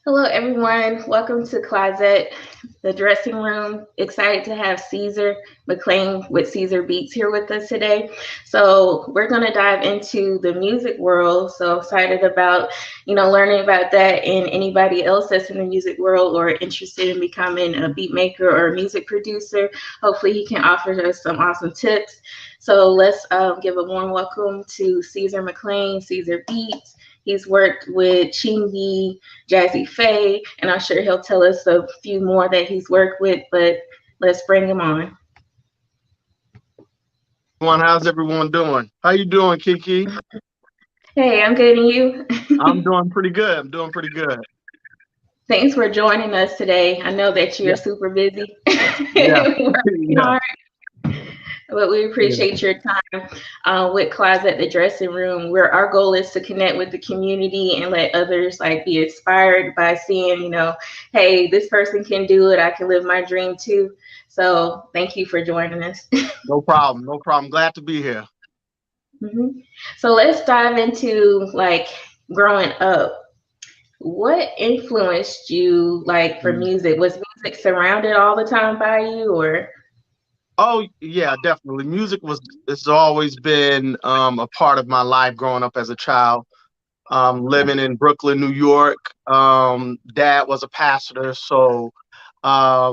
Hello, everyone. Welcome to KLAZET, the dressing room. Excited to have Caesar McLean with Ceasar Beats here with us today. So we're going to dive into the music world. So excited about, learning about that and anybody else that's in the music world or interested in becoming a beat maker or a music producer. Hopefully he can offer us some awesome tips. So let's give a warm welcome to Caesar McLean, Ceasar Beats. He's worked with Chingy, Jazzy Faye, and I'm sure he'll tell us a few more that he's worked with, but let's bring him on. How's everyone doing? How you doing, Kiki? Hey, I'm good, and you? I'm doing pretty good. I'm doing pretty good. Thanks for joining us today. I know that you're Yeah, super busy yeah, working yeah, hard, but we yeah. appreciate your time with Closet the Dressing Room, where our goal is to connect with the community and let others like be inspired by seeing, hey, this person can do it. I can live my dream too. So thank you for joining us. No problem. No problem. Glad to be here. hmm So let's dive into like growing up. What influenced you like for Mhm. music? Was music surrounded all the time by you or Oh yeah, definitely. Music was it's always been a part of my life growing up as a child. Living in Brooklyn, New York. Dad was a pastor, so I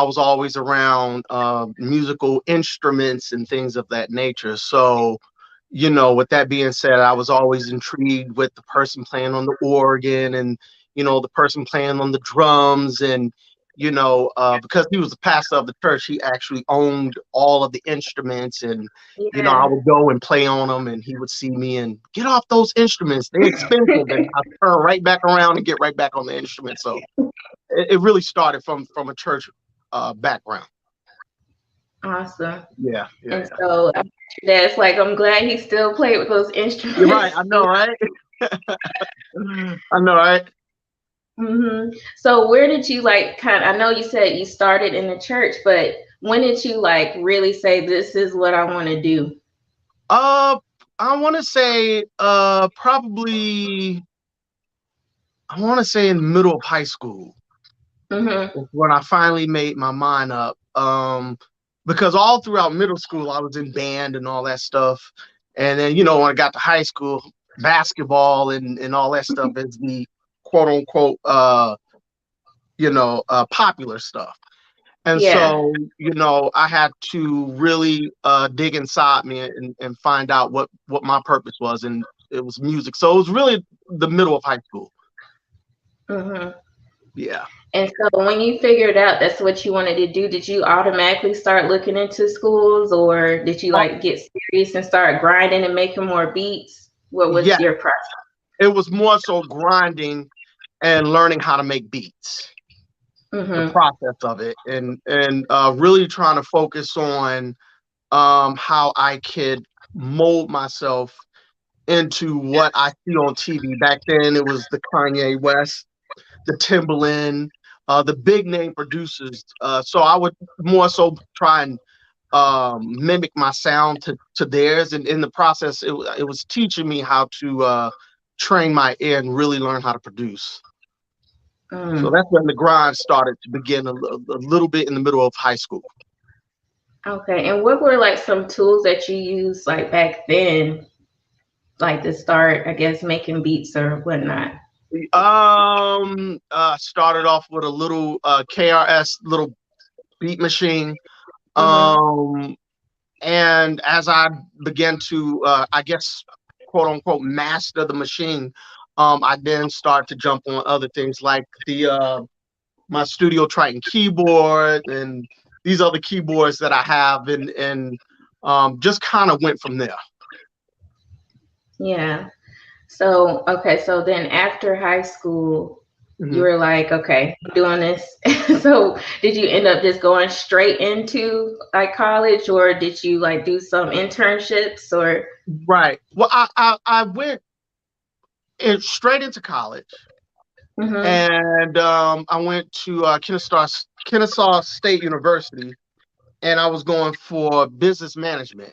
was always around musical instruments and things of that nature. So, with that being said, I was always intrigued with the person playing on the organ and, the person playing on the drums. And, because he was the pastor of the church, he actually owned all of the instruments. And, I yeah. would go and play on them, and he would see me and get off those instruments. They're expensive. And I turn right back around and get right back on the instrument. So, it really started from a church background. Awesome. Yeah, yeah, And yeah. so after that's like I'm glad he still played with those You're right. instruments. I know, right? I know, right? So where did you like I know you said you started in the church, but when did you like really say this is what I want to do? Uh, I want to say probably I want to say in the middle of high school Mm-hmm. is when I finally made my mind up. Because all throughout middle school I was in band and all that stuff, and then when I got to high school, basketball and all that stuff is the quote unquote popular stuff. And Yeah. so, I had to really dig inside me and find out what my purpose was, and it was music. So it was really the middle of high school. Mm-hmm. Yeah. And so when you figured out that's what you wanted to do, did you automatically start looking into schools or did you Oh, like get serious and start grinding and making more beats? What was yeah. your process? It was more so grinding and learning how to make beats, the Mm-hmm. process of it, and really trying to focus on how I could mold myself into what I see on TV. Back then, it was the Kanye West, the Timberland, the big name producers. So I would more so try and mimic my sound to theirs. And in the process, it was teaching me how to train my ear and really learn how to produce. So Mm. that's when the grind started to begin a little bit in the middle of high school. Okay. And what were like some tools that you used like back then, like to start, I guess, making beats or whatnot? Started off with a little KRS little beat machine. Mm-hmm. Um, And as I began to, I guess, quote unquote, master the machine, I then start to jump on other things like the my Studio Triton keyboard and these other keyboards that I have, and just kind of went from there. Yeah. So, okay. So then after high school, you Mhm. were like, okay, I'm doing this. So did you end up just going straight into like college or did you like do some internships or Right. Well, I went straight into college, mm-hmm. and I went to Kennesaw State University, and I was going for business management.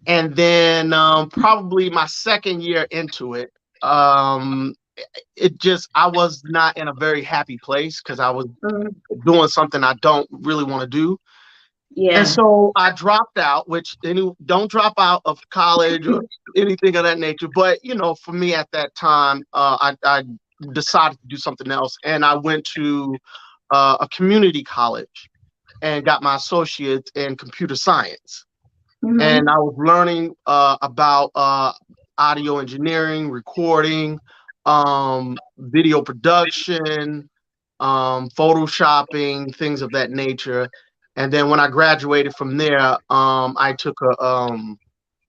And then probably my second year into it, it just, I was not in a very happy place because I was Mhm. doing something I don't really want to do. And Yeah. so I dropped out, which don't drop out of college or anything of that nature. But for me at that time, I decided to do something else, and I went to a community college and got my associates in computer science. And Mhm. I was learning about audio engineering, recording, video production, photoshopping, things of that nature. And then when I graduated from there, I took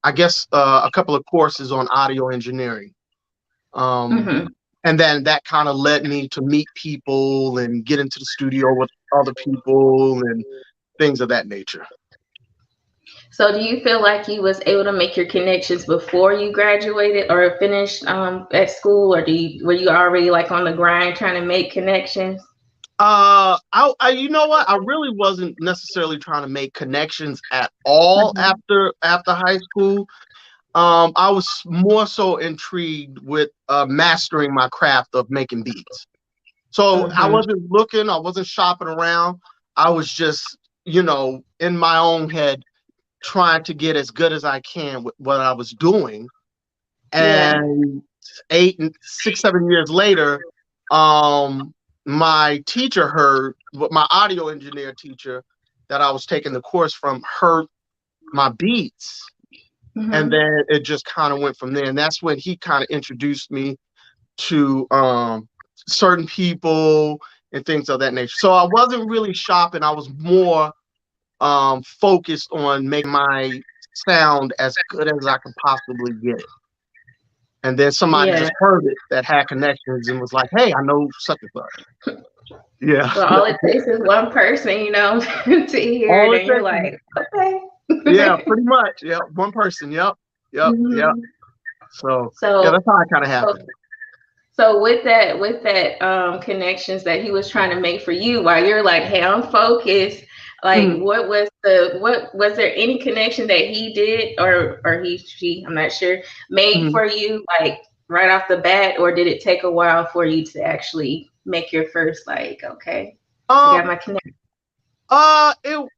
I guess, a couple of courses on audio engineering. Um, Mhm. and then that kind of led me to meet people and get into the studio with other people and things of that nature. So, do you feel like you was able to make your connections before you graduated or finished at school, or were you already like on the grind trying to make connections? You know what? I really wasn't necessarily trying to make connections at all Mhm. after high school. I was more so intrigued with mastering my craft of making beats. So I Mhm. wasn't looking, I wasn't shopping around. I was just, in my own head, trying to get as good as I can with what I was doing. Yeah. And 6, 7 years later, um, my teacher heard, what my audio engineer teacher that I was taking the course from, heard my beats, and Mhm. then it just kind of went from there. And that's when he kind of introduced me to certain people and things of that nature. So I wasn't really shopping. I was more focused on making my sound as good as I could possibly get it. And then somebody Yeah. just heard it that had connections and was like, "Hey, I know such and such." Yeah, Well, all it takes is one person, to hear all it, it and you're takes is, like, yeah, okay. pretty much. Yeah, one person. Yep, yep, yep. Mhm. So yeah, So, that's how it kind of so happened. So with that connections that he was trying to make for you, while you're like, hey, I'm focused. Like, Mhm, what was there any connection that he did or she, I'm not sure, made mhm. for you like right off the bat, or did it take a while for you to actually make your first like, okay, I got Um, my connection? it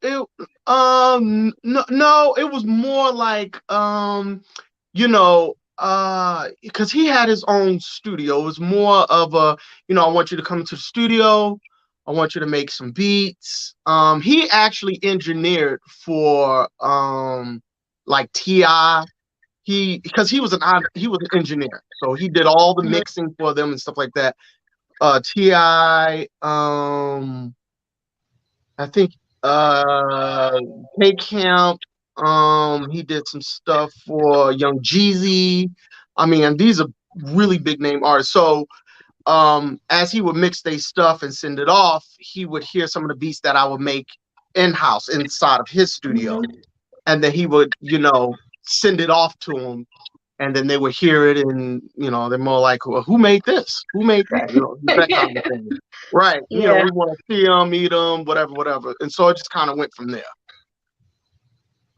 no, no, it was more like, because he had his own studio. It was more of a, I want you to come to the studio. I want you to make some beats. He actually engineered for like Ti. Because he was an engineer, so he did all the Mhm. mixing for them and stuff like that. Ti, I think, uh K Camp. He did some stuff for Young Jeezy. I mean, these are really big name artists. So as he would mix their stuff and send it off, he would hear some of the beats that I would make in-house inside of his studio. Mhm. And then he would, send it off to him, and then they would hear it, and they're more like, well, who made this, who made that, that kind of thing, right? Yeah, We want to see them, meet them, whatever, whatever. And so it just kind of went from there.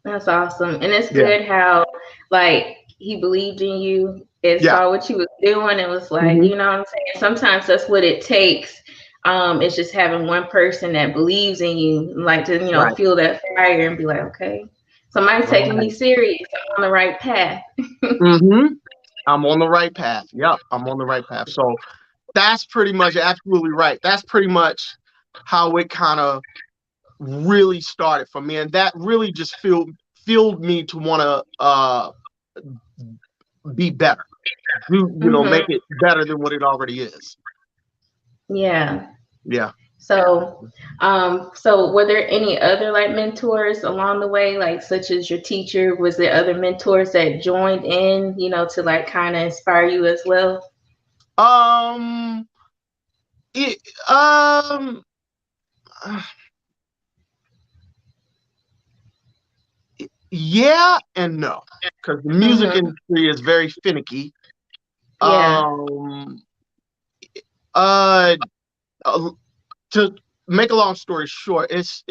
that's awesome. And it's Yeah, good how like he believed in you and yeah. saw what you was doing and was like, Hmm. you know what I'm saying? Sometimes that's what it takes. It's just having one person that believes in you, like to, Right, feel that fire and be like, okay, somebody's taking me right. serious. I'm on the right path. Hmm. I'm on the right path. Yep, I'm on the right path. So that's pretty much, absolutely right. That's pretty much how it kind of really started for me, and that really just fueled me to want to be better, Hmm. make it better than what it already is. Yeah. Yeah. So, so were there any other like mentors along the way, like such as your teacher? Was there other mentors that joined in, to like kind of inspire you as well? Um. It. Um. Yeah and no, because the music Mm-hmm. industry is very finicky. Yeah. Um. Uh. uh, to make a long story short, it's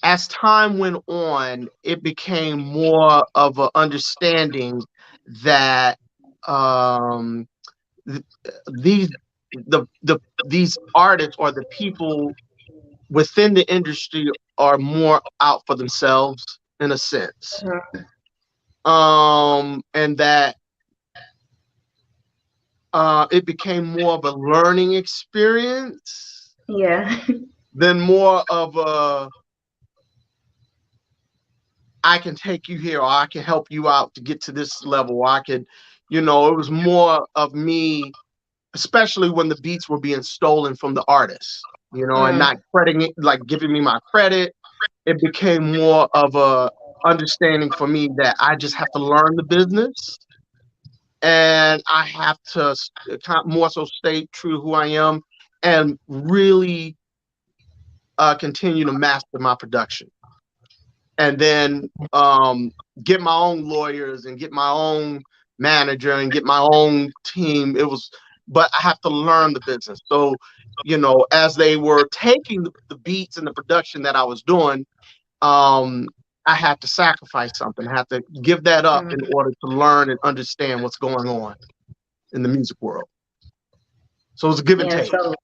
as time went on, it became more of an understanding that um th- these these artists or the people within the industry are more out for themselves in a sense. Mhm. And that it became more of a learning experience Yeah. than more of a I can take you here or I can help you out to get to this level. Or I could, it was more of me, especially when the beats were being stolen from the artists, and Mm. not crediting it, like giving me my credit. It became more of a understanding for me that I just have to learn the business and I have to more so stay true to who I am and really continue to master my production. And then get my own lawyers and get my own manager and get my own team. But I have to learn the business. So, as they were taking the beats and the production that I was doing, um, I had to sacrifice something. I had to give that up in Mm. order to learn and understand what's going on in the music world. So it's a give and Yeah. take. So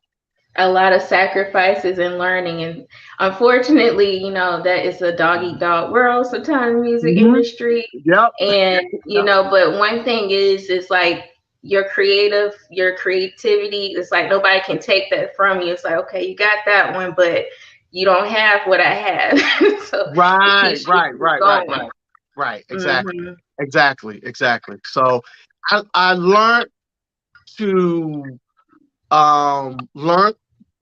a lot of sacrifices and learning, and unfortunately, that is a dog eat dog world sometimes, music Mm-hmm. industry. Yep. And Yep. but one thing is like your creativity, it's like nobody can take that from you. It's like, okay, you got that one, but you don't have what I have. So it Right, keeps you right, right, right, going. right, right. Exactly, Hmm. exactly, exactly. So I learned to learn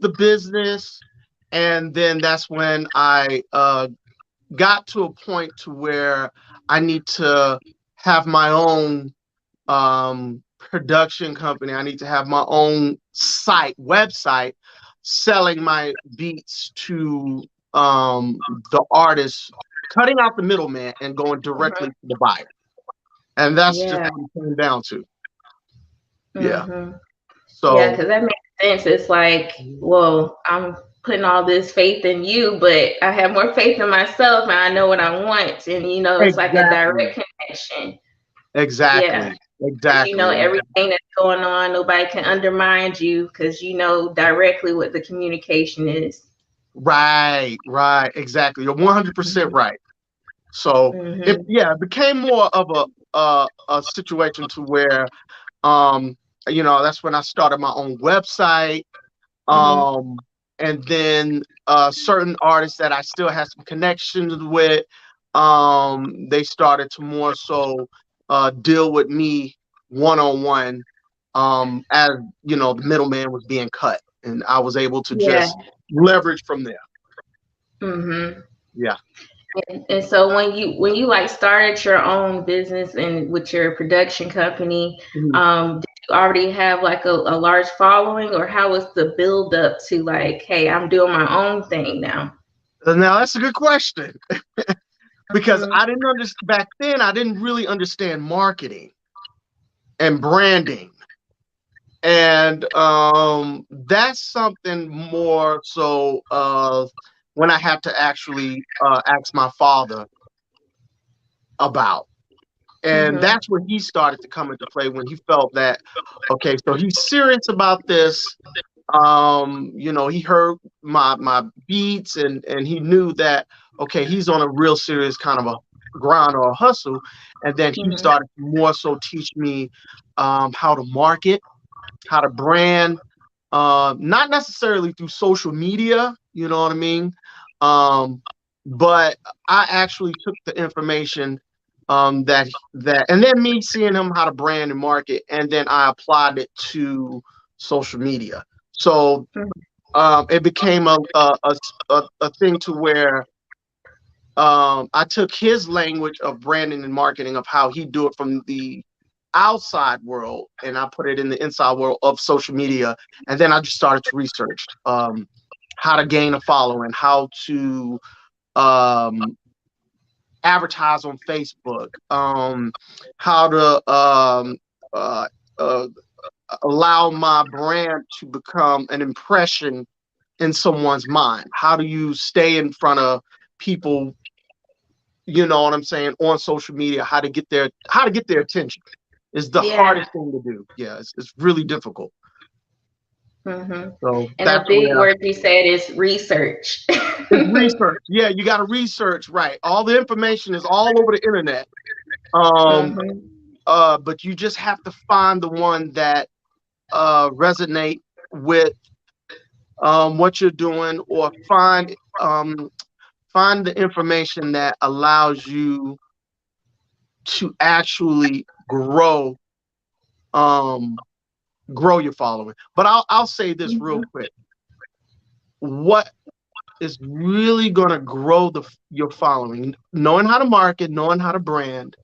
the business, and then that's when I got to a point to where I need to have my own production company. I need to have my own website, selling my beats to the artists, cutting out the middleman and going directly to the buyer. And that's just Yeah. what it came down to. Yeah. Hmm. Yeah, So because that makes sense. It's like, well, I'm putting all this faith in you, but I have more faith in myself and I know what I want. And, it's like a exactly, direct connection. Yeah. exactly, Because you know exactly, everything that's going on. Nobody can undermine you because you know directly what the communication is. right, right, exactly. You're 100% right. So Mm-hmm. it became more of a situation to where Um, that's when I started my own website. Mm-hmm. Um, and then certain artists that I still had some connections with, they started to more so deal with me one on one, as the middleman was being cut, and I was able to Yeah. just leverage from there. Mm-hmm. Yeah. And so when you like started your own business and with your production company, Mhm. did you already have like a large following, or how was the build up to like, hey, I'm doing my own thing now? Now that's a good question because Mm-hmm. I didn't understand back then. I didn't really understand marketing and branding. And that's something more so when I had to actually ask my father about. And Mm-hmm. that's when he started to come into play when he felt that, okay, so he's serious about this. He heard my beats and he knew that, okay, he's on a real serious kind of a grind or a hustle. And then he Mm-hmm. started to more so teach me how to market, how to brand, not necessarily through social media, you know what I mean? Um, but I actually took the information and then me seeing him how to brand and market, and then I applied it to social media. So it became a thing to where I took his language of branding and marketing of how he do it from the outside world, and I put it in the inside world of social media. And then I just started to research how to gain a following, how to um, advertise on Facebook, how to uh, uh, allow my brand to become an impression in someone's mind. How do you stay in front of people, you know what I'm saying, on social media, how to get their attention. is the Yeah. hardest thing to do. Yeah, it's really difficult. Hmm. So And a that's big where word you said is research. it's research. Yeah, you got to research, right? All the information is all over the internet. Um, Hmm. but you just have to find the one that resonate with what you're doing, or find the information that allows you to actually um, grow your following. But I'll say this real quick. What is really going to grow your following, knowing how to market, knowing how to brand,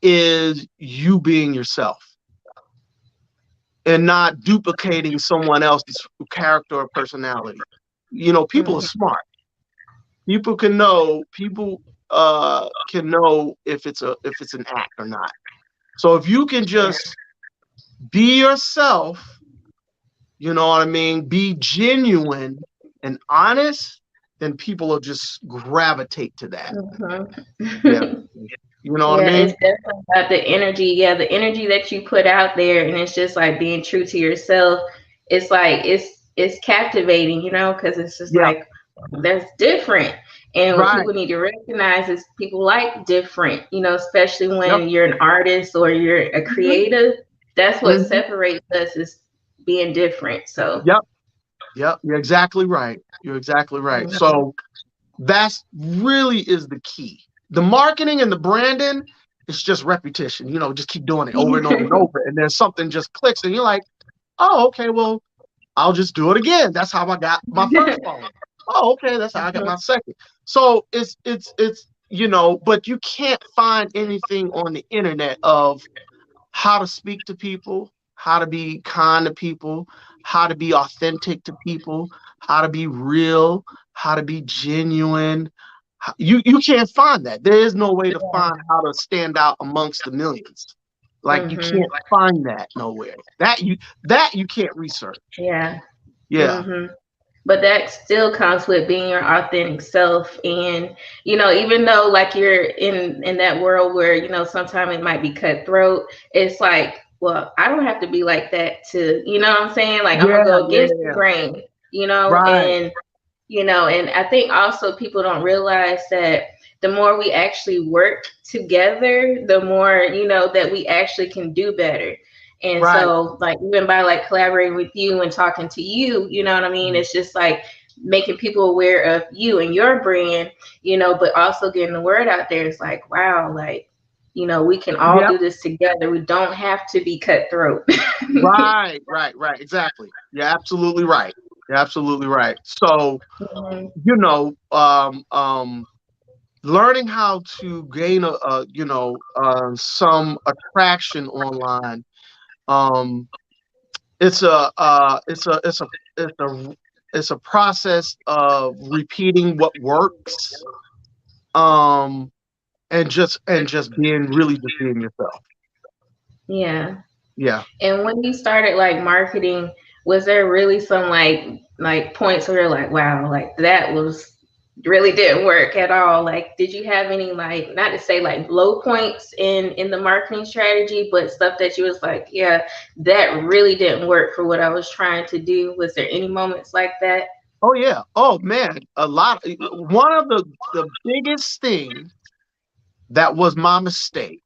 is you being yourself and not duplicating someone else's character or personality. People are Hmm. smart. People can know if it's an act or not. So if you can Yeah. just be yourself, you know what I mean, be genuine and honest, then people will just gravitate to that. Yeah. Hmm. You know what I Yeah, mean? it's definitely about the energy. Yeah, the energy that you put out there, and it's just like being true to yourself. It's like it's captivating, because it's just Yeah. like that's different. And what Right. people need to recognize is people like different, especially Yep. when you're an artist or you're a Hmm. creative. That's what Hmm. separates us is being different. So, Yep. Yep. You're exactly right. You're exactly right. mhm. So that's really is the key. The marketing and the branding, it's just repetition. Just keep doing it over and over and over. And then something just clicks and you're like, oh, okay, well, I'll just do it again. That's how I got my first phone. Oh, okay, that's how I got my second. So but you can't find anything on the internet of how to speak to people, how to be kind to people, how to be authentic to people, how to be real, how to be genuine. You can't find that. There is no way to Yeah. find how to stand out amongst the millions. Like you Hmm. can't find that nowhere. That you can't research. Yeah. Yeah. Hmm. But that still comes with being your authentic self. And even though like you're in that world where sometimes it might be cutthroat, it's like, well, I don't have to be like that to, what I'm saying, like I'm Yeah, gonna go yeah, against the yeah. grain, Right, and and I think also people don't realize that the more we actually work together, the more that we actually can do better. And right. so, like, even by like collaborating with you and talking to you, you know what I mean? Mm. It's just like making people aware of you and your brand, but also getting the word out there. It's like, wow, like, we can all Yep. do this together. We don't have to be cutthroat. Right, right, right. Exactly. You're absolutely right. You're absolutely right. So, Mhm. you know, learning how to gain some attraction online. Um, it's a it's a process of repeating what works. Um, and just being yourself. Yeah. Yeah. And when you started like marketing, was there really some like points where you're like, wow, like that was really didn't work at all? Like, did you have any like not to say like low points in the marketing strategy, but stuff that you was like, yeah, that really didn't work for what I was trying to do? Was there any moments like that? Oh yeah. Oh man. One of the biggest thing that was my mistake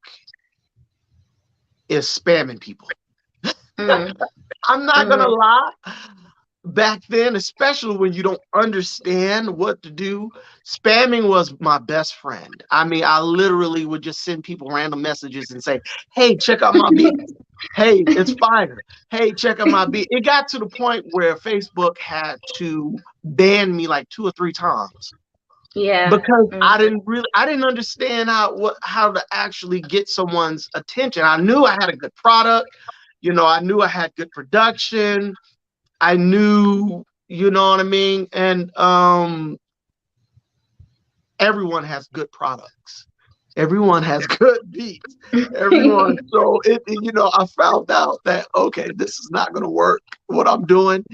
is spamming people. Mm, I'm not gonna mm-hmm. lie. Back then, especially when you don't understand what to do, spamming was my best friend. I mean, I literally would just send people random messages and say, "Hey, check out my beat. Hey, it's fire. Hey, check out my beat." It got to the point where Facebook had to ban me like 2 or 3 times Yeah. because Mm-hmm. I didn't understand how to actually get someone's attention. I knew I had a good product, I knew I had good production. I knew, you know what I mean? And everyone has good products. Everyone has good beats. Everyone. So I found out that okay, this is not gonna work. What I'm doing,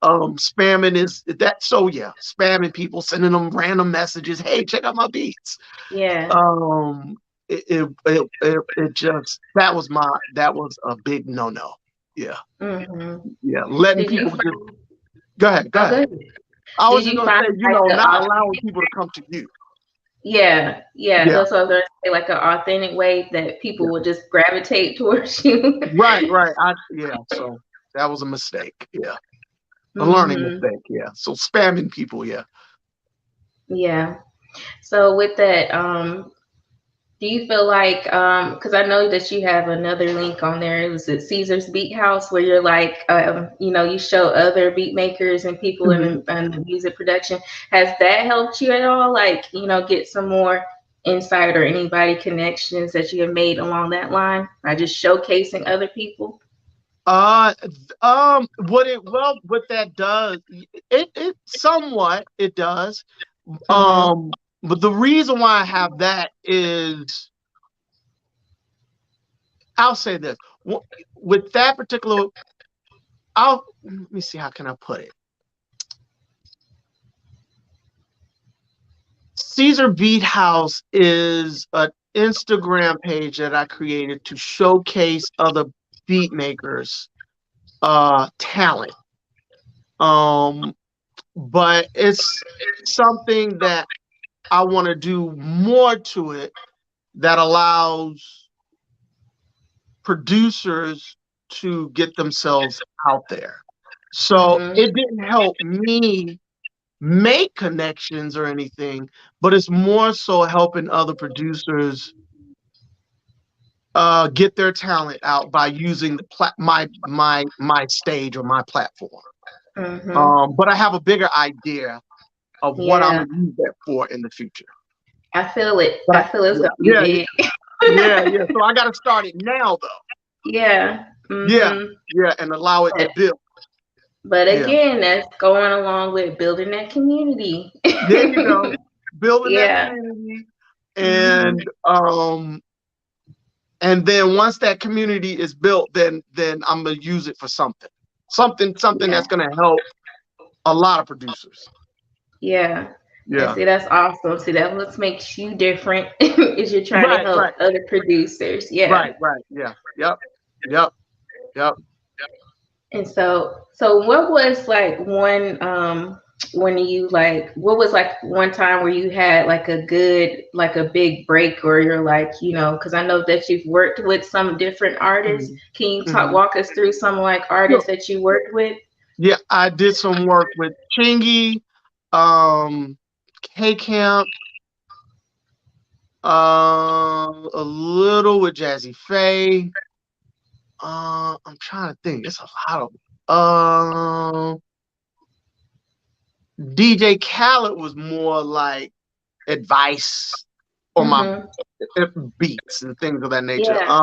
spamming is that. So yeah, spamming people, sending them random messages. Hey, check out my beats. Yeah. Um, it just that was a big no. Yeah, Mm-hmm. yeah. Letting Did you people just find, go ahead, go oh, ahead. good. I was Did just you gonna find say, like the not allowing authentic? people to come to you. Yeah, yeah. Yeah, That's what I was gonna say, like an authentic way that people yeah. will just gravitate towards you. Right, right. Yeah. So that was a mistake. Yeah, a learning Hmm. mistake. Yeah. So spamming people. Yeah. Yeah. So with that, do you feel like, because I know that you have another link on there, it was at Caesar's Beat House, where you're like, you show other beat makers and people Mhm. in the music production. Has that helped you at all? Like, get some more insight or anybody connections that you have made along that line by just showcasing other people? Uh, what that does, it somewhat it does. Mm-hmm. But the reason why I have that is, I'll say this. With that particular, let me see, how can I put it? Caesar Beat House is an Instagram page that I created to showcase other beat makers' talent. Um, but it's something that I want to do more to it, that allows producers to get themselves out there. So Mm-hmm. it didn't help me make connections or anything, but it's more so helping other producers get their talent out by using my stage or my platform. Mm-hmm. But I have a bigger idea of what I'm Yeah, gonna use that for in the future. I feel it. But I feel it's yeah, gonna be yeah, big. yeah. So I got to start it now, though. Yeah. Yeah, Mm-hmm. yeah, and allow it to build. But Yeah, again, that's going along with building that community. there you go. Building that Yeah. community, Hmm. and and then once that community is built, then I'm gonna use it for something Yeah. that's gonna help a lot of producers. Yeah. And Yeah. see, that's awesome. See, that what makes you different is you're trying to Right, help right, other producers. Yeah. right. Yeah. Yep. Yep. Yep. And so what was like one when you like what was like one time where you had like a good like a big break or you're like, because I know that you've worked with some different artists. Hmm. Can you Hmm. walk us through some like artists that you worked with? Yeah, I did some work with Chingy, um, K Camp, a little with Jazzy Faye. I'm trying to think. It's a lot of DJ Khaled was more like advice on my Mm-hmm. beats and things of that nature. Yeah.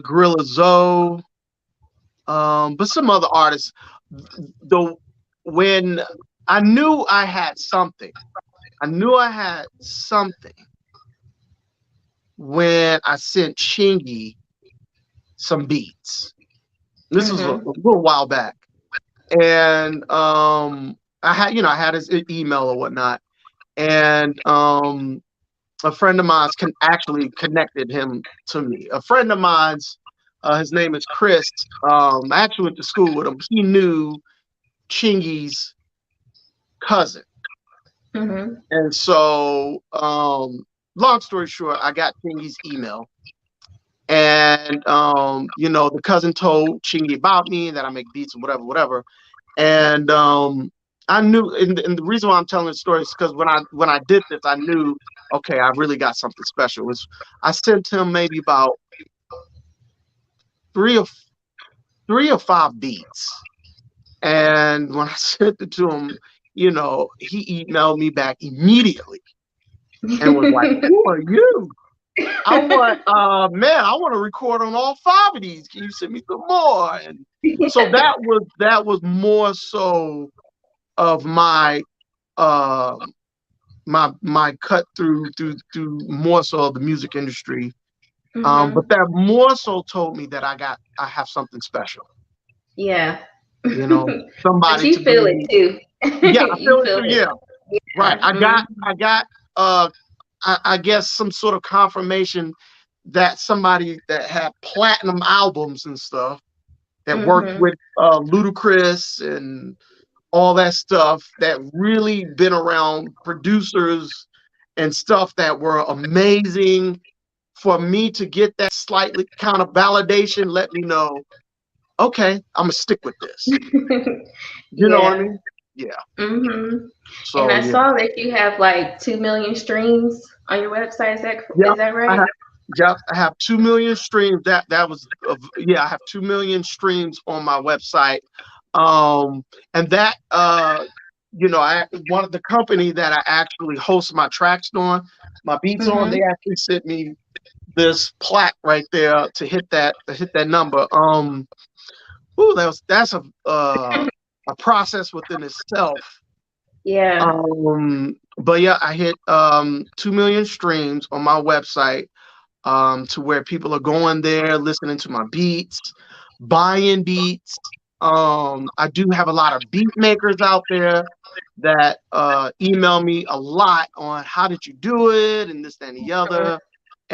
Gorilla Zoe, but some other artists. Though when I knew I had something, I knew I had something when I sent Chingy some beats. This was a Mm-hmm. little while back, and I had his email or whatnot, and a friend of mine's actually connected him to me. A friend of mine's, his name is Chris. I actually went to school with him. He knew Chingy's cousin. Mm-hmm. And so, long story short, I got Chingy's email. And, the cousin told Chingy about me, that I make beats and whatever, whatever. And I knew, and the reason why I'm telling the story is because when I did this, I knew, okay, I really got something special. I sent him maybe about three or three or five beats. And when I sent it to him, he emailed me back immediately and was like, "Who are you? I want to record on all five of these. Can you send me some more?" And so that was more so of my uh my cut through more so of the music industry. But Mm-hmm. that more so told me that I have something special. Yeah. But Somebody you to feel it be. too. Yeah, I You feel it feel too. it. Yeah, right. Yeah. Mm-hmm. I got I guess some sort of confirmation that somebody that had platinum albums and stuff that worked Mm-hmm. with Ludacris and all that stuff, that really been around producers and stuff that were amazing, for me to get that slightly kind of validation, let me know, okay, I'm gonna stick with this. You know what I Yeah. mean? Yeah. Mm-hmm. And So I yeah. saw that you have like 2 million streams on your website. Yep. Is that I right? have yep, I have 2 million streams. That was yeah, I have 2 million streams on my website. Um and that I one of the company that I actually host my tracks on, my beats on, Mm-hmm. they actually sent me this plaque right there to hit that number. Ooh, that's a process within itself. Yeah. But yeah, I hit 2 million streams on my website, to where people are going there, listening to my beats, buying beats. I do have a lot of beat makers out there that email me a lot on how did you do it and this, that, and the other.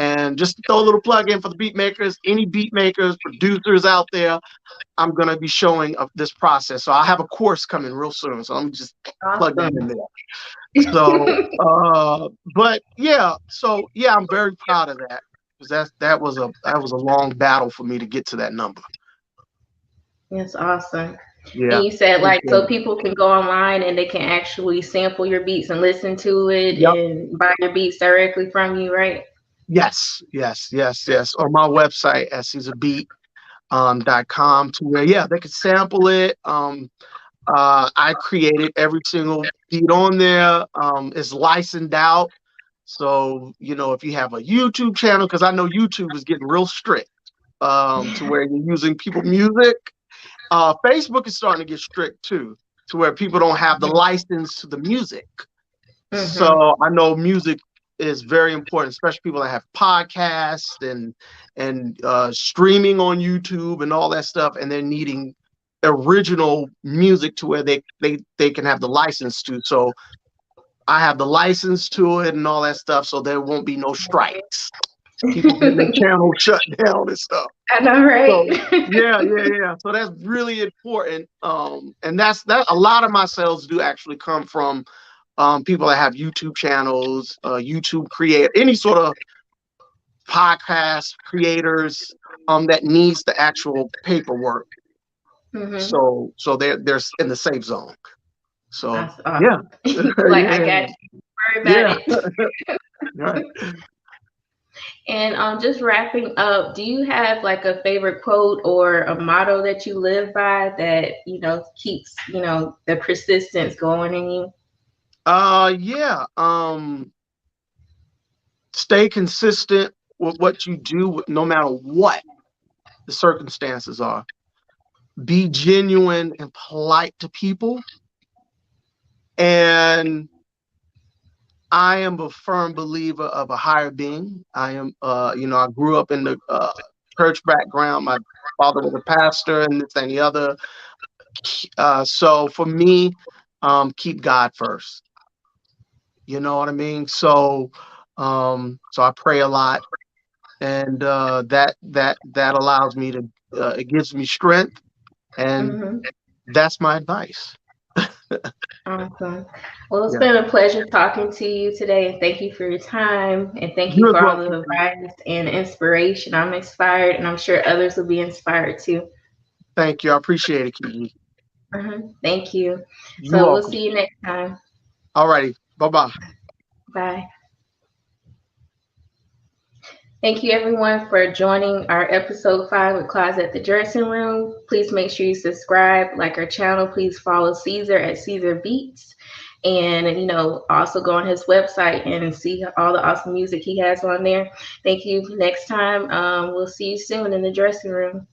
And just to throw a little plug in for the beat makers, any beat makers, producers out there, I'm gonna be showing this process. So I have a course coming real soon. So I'm just plug that in Awesome. there. So, but yeah, so yeah, I'm very proud of that, because that was a long battle for me to get to that number. That's awesome. And Yeah. you said like Appreciate so it. people can go online and they can actually sample your beats and listen to it Yep. and buy your beats directly from you, right? Yes. Yes. Yes. Yes. On my website at CaesarBeat.com, to where yeah they could sample it. I created every single beat on there. It's licensed out. So, if you have a YouTube channel, because I know YouTube is getting real strict, to where you're using people music. Facebook is starting to get strict too, to where people don't have the license to the music. Mm-hmm. So I know music is very important, especially people that have podcasts and streaming on YouTube and all that stuff, and they're needing original music to where they can have the license to. So I have the license to it and all that stuff, so there won't be no strikes. People getting their channel shut down and stuff. I know, right? So yeah, yeah, yeah. So that's really important. And that a lot of my sales do actually come from people that have YouTube channels, YouTube create any sort of podcast creators that needs the actual paperwork. Mm-hmm. So they're in the safe zone. So That's yeah, awesome. Like I yeah, got you. Don't worry yeah, about right. it. And just wrapping up, do you have like a favorite quote or a motto that you live by that, keeps, the persistence going in you? Yeah. Stay consistent with what you do, no matter what the circumstances are. Be genuine and polite to people. And I am a firm believer of a higher being. I grew up in the church background. My father was a pastor and this and the other. So for me, keep God first. You know what I mean? So I pray a lot, and that allows me to. It gives me strength, and Mm-hmm. that's my advice. Awesome. Well, it's Yeah, been a pleasure talking to you today. And thank you for your time. And thank you you as for all well. the Kiki. advice and inspiration. I'm inspired, and I'm sure others will be inspired too. Thank you. I appreciate it, Kiki. Thank you. You're So we'll welcome. see you next time. All righty. Bye bye. Bye. Thank you, everyone, for joining our episode 5 with Closet the Dressing Room. Please make sure you subscribe, like our channel. Please follow Caesar at Ceasar Beats. And, also go on his website and see all the awesome music he has on there. Thank you. Next time, we'll see you soon in the dressing room.